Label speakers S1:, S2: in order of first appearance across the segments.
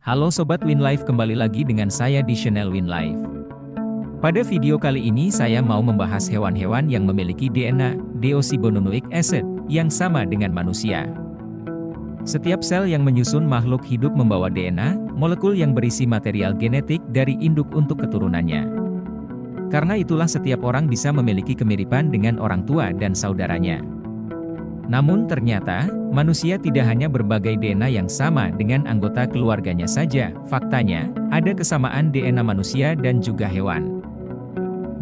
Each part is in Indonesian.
S1: Halo Sobat Winlife, kembali lagi dengan saya di channel Winlife. Pada video kali ini saya mau membahas hewan-hewan yang memiliki DNA deoxyribonucleic acid yang sama dengan manusia. Setiap sel yang menyusun makhluk hidup membawa DNA, molekul yang berisi material genetik dari induk untuk keturunannya. Karena itulah setiap orang bisa memiliki kemiripan dengan orang tua dan saudaranya. Namun ternyata, manusia tidak hanya berbagai DNA yang sama dengan anggota keluarganya saja. Faktanya, ada kesamaan DNA manusia dan juga hewan.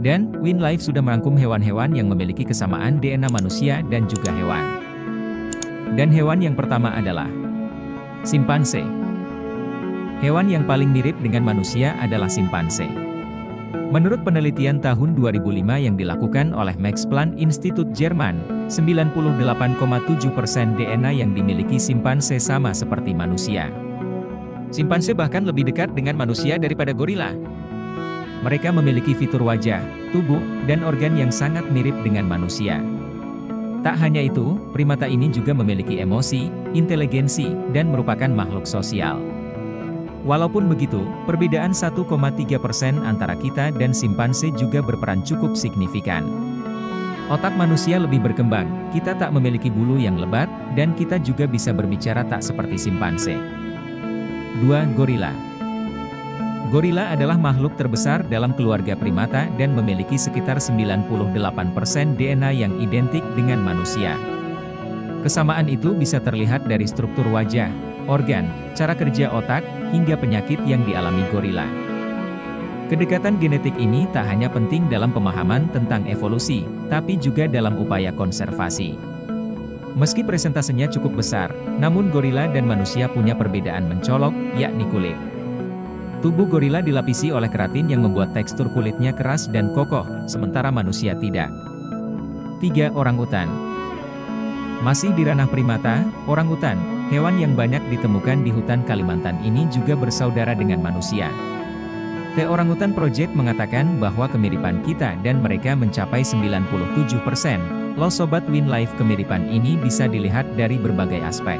S1: Dan, Winlife sudah merangkum hewan-hewan yang memiliki kesamaan DNA manusia dan juga hewan. Dan hewan yang pertama adalah simpanse. Hewan yang paling mirip dengan manusia adalah simpanse. Menurut penelitian tahun 2005 yang dilakukan oleh Max Planck Institut Jerman, 98,7% DNA yang dimiliki simpanse sama seperti manusia. Simpanse bahkan lebih dekat dengan manusia daripada gorila. Mereka memiliki fitur wajah, tubuh, dan organ yang sangat mirip dengan manusia. Tak hanya itu, primata ini juga memiliki emosi, inteligensi, dan merupakan makhluk sosial. Walaupun begitu, perbedaan 1,3% antara kita dan simpanse juga berperan cukup signifikan. Otak manusia lebih berkembang, kita tak memiliki bulu yang lebat, dan kita juga bisa berbicara tak seperti simpanse. 2. Gorila. Gorila adalah makhluk terbesar dalam keluarga primata dan memiliki sekitar 98% DNA yang identik dengan manusia. Kesamaan itu bisa terlihat dari struktur wajah, organ, cara kerja otak, hingga penyakit yang dialami gorila. Kedekatan genetik ini tak hanya penting dalam pemahaman tentang evolusi, tapi juga dalam upaya konservasi. Meski presentasenya cukup besar, namun gorila dan manusia punya perbedaan mencolok, yakni kulit. Tubuh gorila dilapisi oleh keratin yang membuat tekstur kulitnya keras dan kokoh, sementara manusia tidak. 3. Orangutan. Masih di ranah primata, orangutan, hewan yang banyak ditemukan di hutan Kalimantan ini juga bersaudara dengan manusia. The Orangutan Project mengatakan bahwa kemiripan kita dan mereka mencapai 97%. Loh Sobat Winlife, kemiripan ini bisa dilihat dari berbagai aspek.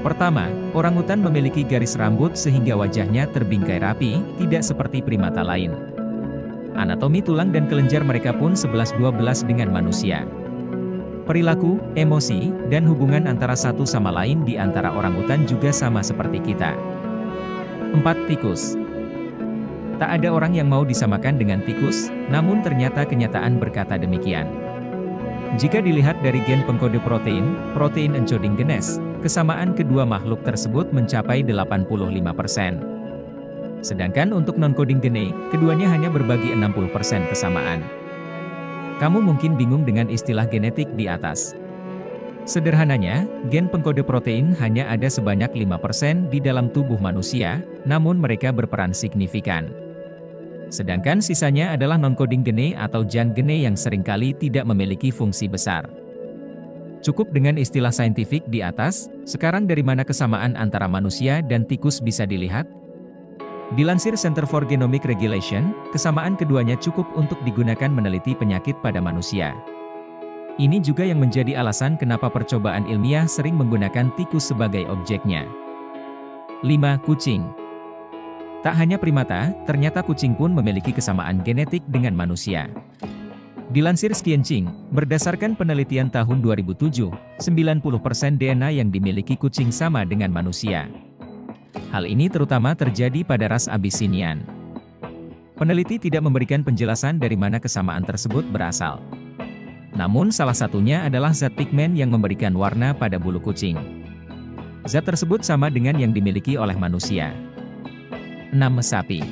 S1: Pertama, orangutan memiliki garis rambut sehingga wajahnya terbingkai rapi, tidak seperti primata lain. Anatomi tulang dan kelenjar mereka pun 11-12 dengan manusia. Perilaku, emosi, dan hubungan antara satu sama lain di antara orangutan juga sama seperti kita. 4. Tikus. Tak ada orang yang mau disamakan dengan tikus, namun ternyata kenyataan berkata demikian. Jika dilihat dari gen pengkode protein encoding genes, kesamaan kedua makhluk tersebut mencapai 85%. Sedangkan untuk non-coding gene, keduanya hanya berbagi 60% kesamaan. Kamu mungkin bingung dengan istilah genetik di atas. Sederhananya, gen pengkode protein hanya ada sebanyak 5% di dalam tubuh manusia, namun mereka berperan signifikan. Sedangkan sisanya adalah non-coding gene atau junk gene yang seringkali tidak memiliki fungsi besar. Cukup dengan istilah saintifik di atas, sekarang dari mana kesamaan antara manusia dan tikus bisa dilihat? Dilansir Center for Genomic Regulation, kesamaan keduanya cukup untuk digunakan meneliti penyakit pada manusia. Ini juga yang menjadi alasan kenapa percobaan ilmiah sering menggunakan tikus sebagai objeknya. 5. Kucing. Tak hanya primata, ternyata kucing pun memiliki kesamaan genetik dengan manusia. Dilansir Scienching, berdasarkan penelitian tahun 2007, 90% DNA yang dimiliki kucing sama dengan manusia. Hal ini terutama terjadi pada ras Abyssinian. Peneliti tidak memberikan penjelasan dari mana kesamaan tersebut berasal. Namun salah satunya adalah zat pigmen yang memberikan warna pada bulu kucing. Zat tersebut sama dengan yang dimiliki oleh manusia. 6. Sapi.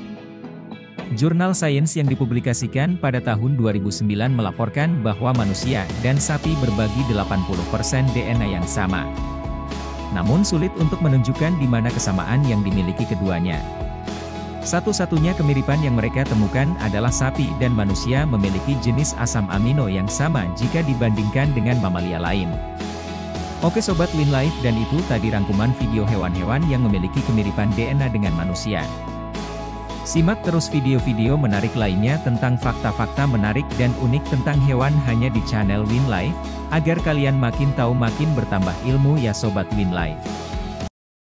S1: Jurnal Science yang dipublikasikan pada tahun 2009 melaporkan bahwa manusia dan sapi berbagi 80% DNA yang sama. Namun sulit untuk menunjukkan di mana kesamaan yang dimiliki keduanya. Satu-satunya kemiripan yang mereka temukan adalah sapi dan manusia memiliki jenis asam amino yang sama jika dibandingkan dengan mamalia lain. Oke Sobat Winlife, dan itu tadi rangkuman video hewan-hewan yang memiliki kemiripan DNA dengan manusia. Simak terus video-video menarik lainnya tentang fakta-fakta menarik dan unik tentang hewan hanya di channel Winlife, agar kalian makin tahu makin bertambah ilmu ya Sobat Winlife.